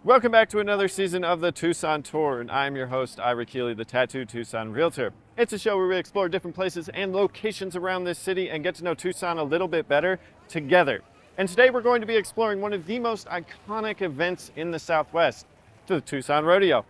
Welcome back to another season of the Tucson Tour, and I'm your host, Keeley, the Tattooed Tucson Realtor. It's a show where we explore different places and locations around this city and get to know Tucson a little bit better together. And today we're going to be exploring one of the most iconic events in the Southwest, the Tucson Rodeo.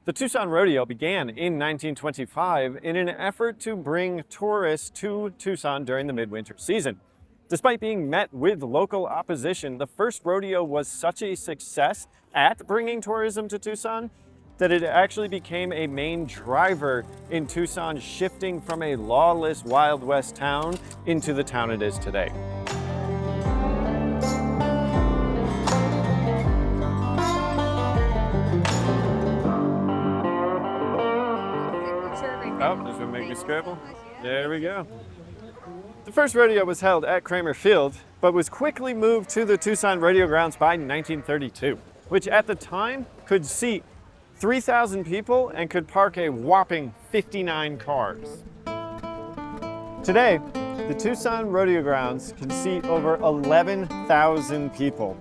The Tucson Rodeo began in 1925 in an effort to bring tourists to Tucson during the midwinter season. Despite being met with local opposition, the first rodeo was such a success at bringing tourism to Tucson that it actually became a main driver in Tucson shifting from a lawless Wild West town into the town it is today. Oh, this would make me scribble. There we go. The first rodeo was held at Kramer Field, but was quickly moved to the Tucson Rodeo grounds by 1932, which at the time could seat 3,000 people and could park a whopping 59 cars. Today, the Tucson Rodeo grounds can seat over 11,000 people.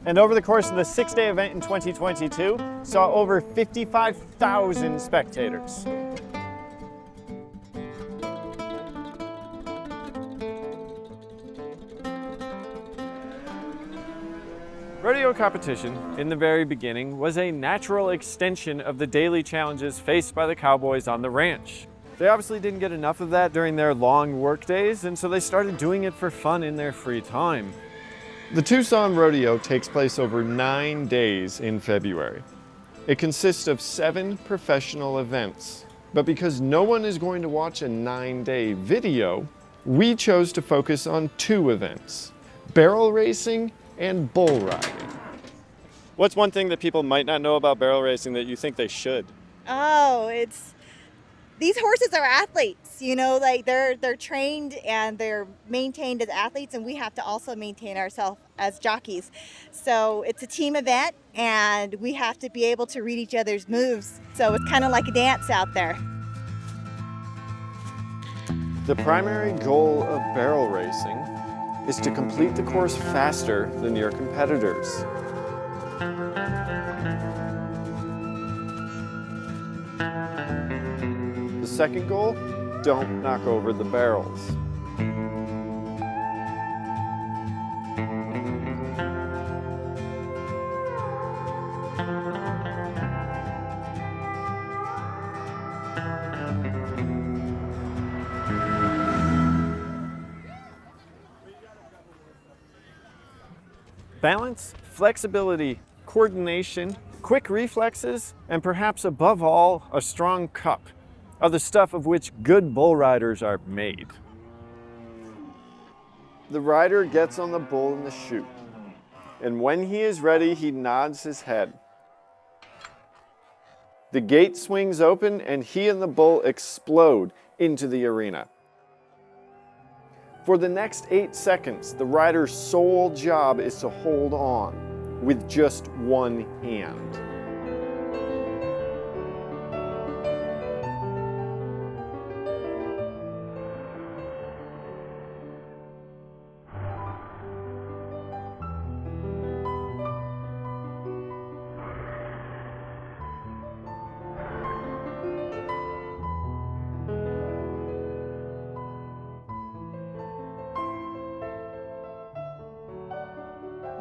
And over the course of the 6-day event in 2022, saw over 55,000 spectators. Rodeo competition, in the very beginning, was a natural extension of the daily challenges faced by the cowboys on the ranch. They obviously didn't get enough of that during their long work days, and so they started doing it for fun in their free time. The Tucson Rodeo takes place over 9 days in February. It consists of 7 professional events, but because no one is going to watch a 9-day video, we chose to focus on 2 events: barrel racing and bull riding. What's one thing that people might not know about barrel racing that you think they should? Oh, these horses are athletes, like they're trained and they're maintained as athletes, and we have to also maintain ourselves as jockeys. So it's a team event and we have to be able to read each other's moves. So it's kind of like a dance out there. The primary goal of barrel racing is to complete the course faster than your competitors. The second goal, don't knock over the barrels. Balance, flexibility, coordination, quick reflexes, and perhaps above all, a strong cup are the stuff of which good bull riders are made. The rider gets on the bull in the chute, and when he is ready, he nods his head. The gate swings open and he and the bull explode into the arena. For the next 8 seconds, the rider's sole job is to hold on with just one hand.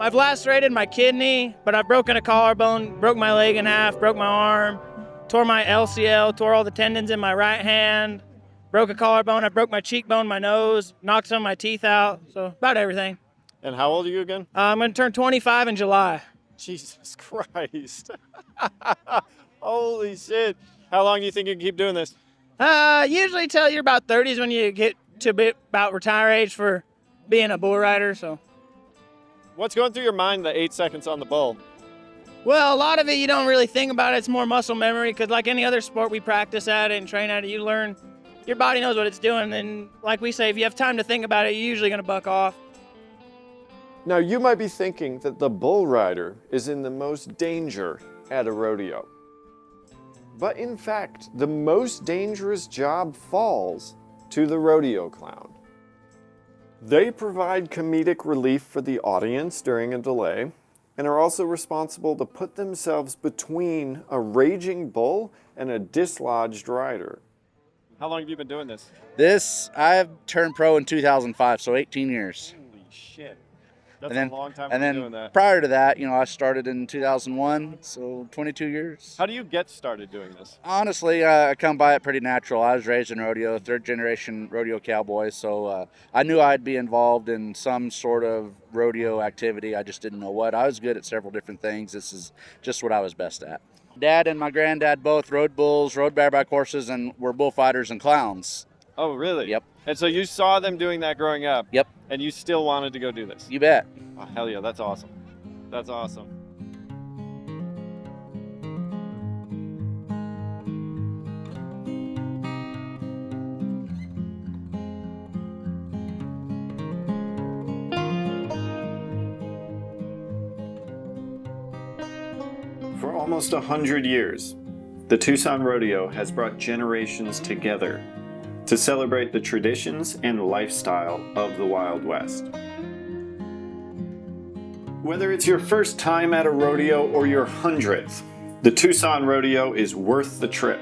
I've lacerated my kidney, but I've broken a collarbone, broke my leg in half, broke my arm, tore my LCL, tore all the tendons in my right hand, broke a collarbone, I broke my cheekbone, my nose, knocked some of my teeth out, so about everything. And how old are you again? I'm going to turn 25 in July. Jesus Christ. Holy shit. How long do you think you can keep doing this? Usually till you're about 30s when you get to about retire age for being a bull rider, so. What's going through your mind the 8 seconds on the bull? Well, a lot of it you don't really think about it. It's more muscle memory because like any other sport we practice at it and train at it, you learn, your body knows what it's doing. And like we say, if you have time to think about it, you're usually going to buck off. Now you might be thinking that the bull rider is in the most danger at a rodeo. But in fact, the most dangerous job falls to the rodeo clown. They provide comedic relief for the audience during a delay and are also responsible to put themselves between a raging bull and a dislodged rider. How long have you been doing this? I've turned pro in 2005, so 18 years. Holy shit. That's a long time to be doing that. Prior to that, I started in 2001, so 22 years. How do you get started doing this? Honestly, I come by it pretty natural. I was raised in rodeo, third generation rodeo cowboy, so I knew I'd be involved in some sort of rodeo activity. I just didn't know what. I was good at several different things. This is just what I was best at. Dad and my granddad both rode bulls, rode bareback horses, and were bullfighters and clowns. Oh, really? Yep. And so you saw them doing that growing up? Yep. And you still wanted to go do this? You bet. Oh, hell yeah, that's awesome. That's awesome. For almost 100 years, the Tucson Rodeo has brought generations together to celebrate the traditions and lifestyle of the Wild West. Whether it's your first time at a rodeo or your 100th, the Tucson Rodeo is worth the trip.